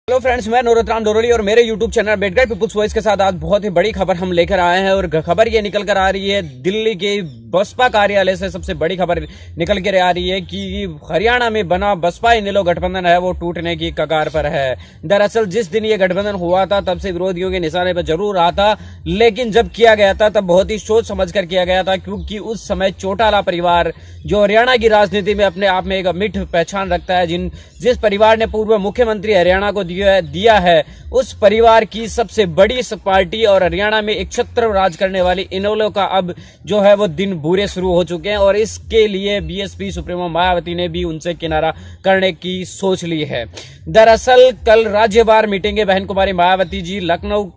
Hello friends, मैं नूरतराम डोरोली और मेरे यूट्यूब चैनल बेडगाइड पीपुल्स वॉइस के साथ आज बहुत ही बड़ी खबर हम लेकर आए हैं। और खबर ये निकल कर आ रही है दिल्ली के बसपा कार्यालय से। सबसे बड़ी खबर निकल कर आ रही है कि हरियाणा में बना बसपा इनेलो गठबंधन है वो टूटने की कगार पर है। दरअसल जिस दिन ये गठबंधन हुआ था तब से विरोधियों के निशाने पर जरूर रहा था, लेकिन जब किया गया था तब बहुत ही सोच समझ कर किया गया था, क्योंकि उस समय चौटाला परिवार जो हरियाणा की राजनीति में अपने आप में एक अमिट पहचान रखता है, जिस परिवार ने पूर्व मुख्यमंत्री हरियाणा को दिया है, उस परिवार की सबसे बड़ी पार्टी और हरियाणा में एक छत्र राज करने वाली इनेलो का अब जो है वो दिन बुरे शुरू हो चुके हैं। और इसके लिए बीएसपी सुप्रीमो मायावती ने भी उनसे किनारा करने की सोच ली है। दरअसल कल राज्यवार मीटिंग बहन कुमारी मायावती जी लखनऊ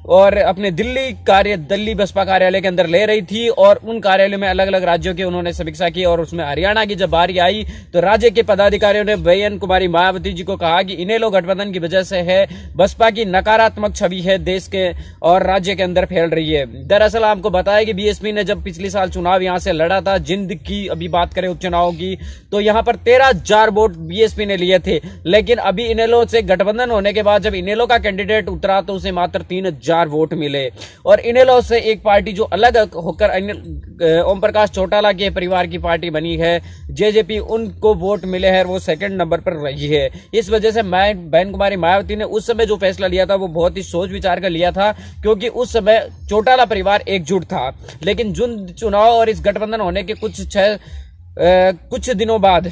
और अपने दिल्ली बसपा कार्यालय के अंदर ले रही थी, और उन कार्यालयों में अलग अलग राज्यों की उन्होंने समीक्षा की। और उसमें हरियाणा की जब बारी आई तो राज्य के पदाधिकारियों ने बहन कुमारी मायावती जी को कहा कि इनेलो गठबंधन की वजह से है, बसपा की नकारात्मक छवि है देश के और राज्य के अंदर फैल रही है। दरअसल आपको बताया कि बीएसपी ने जब पिछले साल चुनाव यहां से लड़ा था, जिंद की अभी बात करें उपचुनाव की, तो यहां पर 13,000 वोट बीएसपी ने लिए थे। लेकिन अभी इनेलो से गठबंधन होने के बाद जब इनेलो का कैंडिडेट उतरा तो उसे मात्र 3,000 वोट मिले। और इनेलो से एक पार्टी जो अलग होकर ओम प्रकाश चौटाला के परिवार की पार्टी बनी है जेजेपी, उनको वोट मिले हैं, वो सेकंड नंबर पर रही है। इस वजह से बहन कुमारी मायावती ने उस समय जो फैसला लिया था वो बहुत ही सोच विचार कर लिया था, क्योंकि उस समय चौटाला परिवार एकजुट था। लेकिन चुनाव और इस गठबंधन होने के कुछ दिनों बाद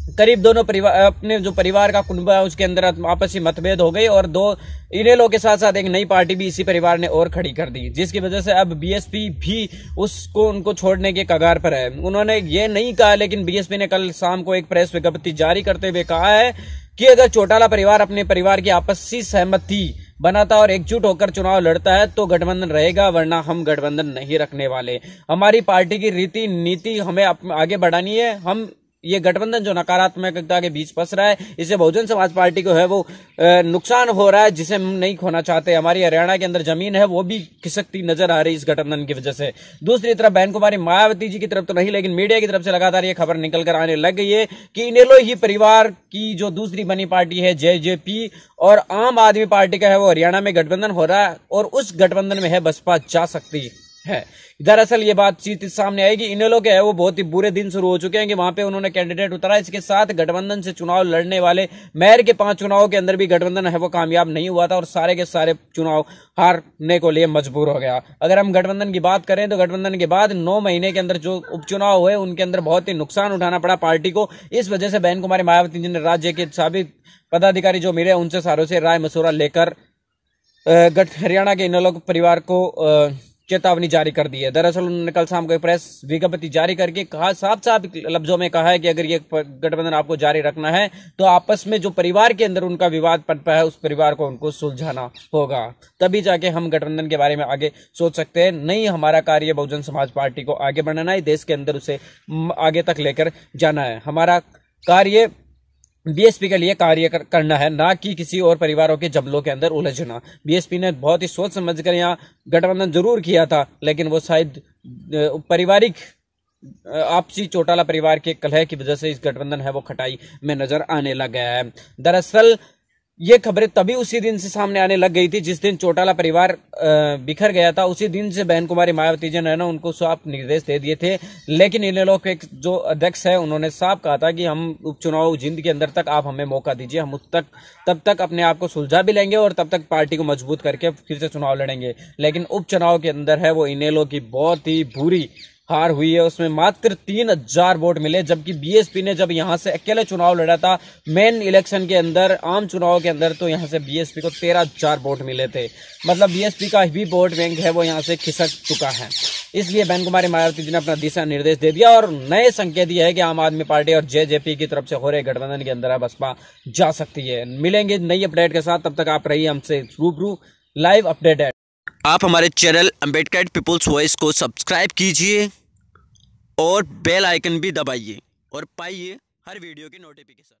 करीब दोनों परिवार अपने जो परिवार का कुनबा है उसके अंदर आपसी मतभेद हो गई, और दो इनेलो के साथ साथ एक नई पार्टी भी इसी परिवार ने और खड़ी कर दी, जिसकी वजह से अब बीएसपी भी उनको छोड़ने के कगार पर है। उन्होंने ये नहीं कहा, लेकिन बीएसपी ने कल शाम को एक प्रेस विज्ञप्ति जारी करते हुए कहा है कि अगर चौटाला परिवार अपने परिवार की आपसी सहमति बनाता और एकजुट होकर चुनाव लड़ता है तो गठबंधन रहेगा, वरना हम गठबंधन नहीं रखने वाले। हमारी पार्टी की रीति नीति हमें आगे बढ़ानी है। हम ये गठबंधन जो नकारात्मकता के बीच फंस रहा है, इससे बहुजन समाज पार्टी को है वो नुकसान हो रहा है, जिसे हम नहीं खोना चाहते। हमारी हरियाणा के अंदर जमीन है वो भी खिसकती नजर आ रही है इस गठबंधन की वजह से। दूसरी तरफ बहन कुमारी मायावती जी की तरफ तो नहीं, लेकिन मीडिया की तरफ से लगातार ये खबर निकल कर आने लग गई है कि इनेलो ही परिवार की जो दूसरी बनी पार्टी है जेजेपी और आम आदमी पार्टी का है वो हरियाणा में गठबंधन हो रहा है, और उस गठबंधन में है बसपा जा सकती है। दरअसल ये बातचीत सामने आएगी, इनेलो के है वो बहुत ही बुरे दिन शुरू हो चुके हैं कि वहां पे उन्होंने कैंडिडेट उतारा। इसके साथ गठबंधन से चुनाव लड़ने वाले मेयर के 5 चुनावों के अंदर भी गठबंधन है वो कामयाब नहीं हुआ था, और सारे के सारे चुनाव हारने को लिए मजबूर हो गया। अगर हम गठबंधन की बात करें तो गठबंधन के बाद 9 महीने के अंदर जो उपचुनाव हुए उनके अंदर बहुत ही नुकसान उठाना पड़ा पार्टी को। इस वजह से बहन कुमारी मायावती जी ने राज्य के साबिक पदाधिकारी जो मिले उनसे सारों से राय मशुरा लेकर हरियाणा के इनेलो परिवार को चेतावनी जारी कर दी है। दरअसल उन्होंने कल शाम को एक प्रेस विज्ञप्ति जारी करके कहा, साफ साफ लफ्जों में कहा है कि अगर ये गठबंधन आपको जारी रखना है तो आपस में जो परिवार के अंदर उनका विवाद पनपा है उस परिवार को उनको सुलझाना होगा, तभी जाके हम गठबंधन के बारे में आगे सोच सकते हैं। नहीं, हमारा कार्य बहुजन समाज पार्टी को आगे बढ़ाना है, देश के अंदर उसे आगे तक लेकर जाना है। हमारा कार्य बीएसपी के लिए कार्य करना है, ना कि किसी और परिवारों के जबलों के अंदर उलझना। बीएसपी ने बहुत ही सोच समझकर यहाँ गठबंधन जरूर किया था, लेकिन वो शायद पारिवारिक आपसी चौटाला परिवार के कलह की वजह से इस गठबंधन है वो खटाई में नजर आने लग गया है। दरअसल ये खबरें तभी उसी दिन से सामने आने लग गई थी जिस दिन चौटाला परिवार बिखर गया था। उसी दिन से बहन कुमारी मायावती जी ने उनको साफ निर्देश दे दिए थे, लेकिन इनेलो के जो अध्यक्ष है उन्होंने साफ कहा था कि हम उपचुनाव जिंद के अंदर तक आप हमें मौका दीजिए, हम तब तक अपने आप को सुलझा भी लेंगे और तब तक पार्टी को मजबूत करके फिर से चुनाव लड़ेंगे। लेकिन उपचुनाव के अंदर है वो इनेलो की बहुत ही बुरी हार हुई है, उसमें मात्र 3,000 वोट मिले, जबकि बीएसपी ने जब यहां से अकेले चुनाव लड़ा था मेन इलेक्शन के अंदर, आम चुनाव के अंदर, तो यहां से बीएसपी को 13,000 वोट मिले थे। मतलब बीएसपी का भी वोट बैंक है वो यहां से खिसक चुका है। इसलिए बहन कुमारी मायावती जी ने अपना दिशा निर्देश दे दिया और नए संकेत दिया है कि आम आदमी पार्टी और जेजेपी की तरफ से हो रहे गठबंधन के अंदर बसपा जा सकती है। मिलेंगे नई अपडेट के साथ, तब तक आप रहिए हमसे रूबरू लाइव अपडेट। आप हमारे चैनल बेडगाइड पीपुल्स वॉइस को सब्सक्राइब कीजिए और बेल आइकन भी दबाइए और पाइए हर वीडियो की नोटिफिकेशन।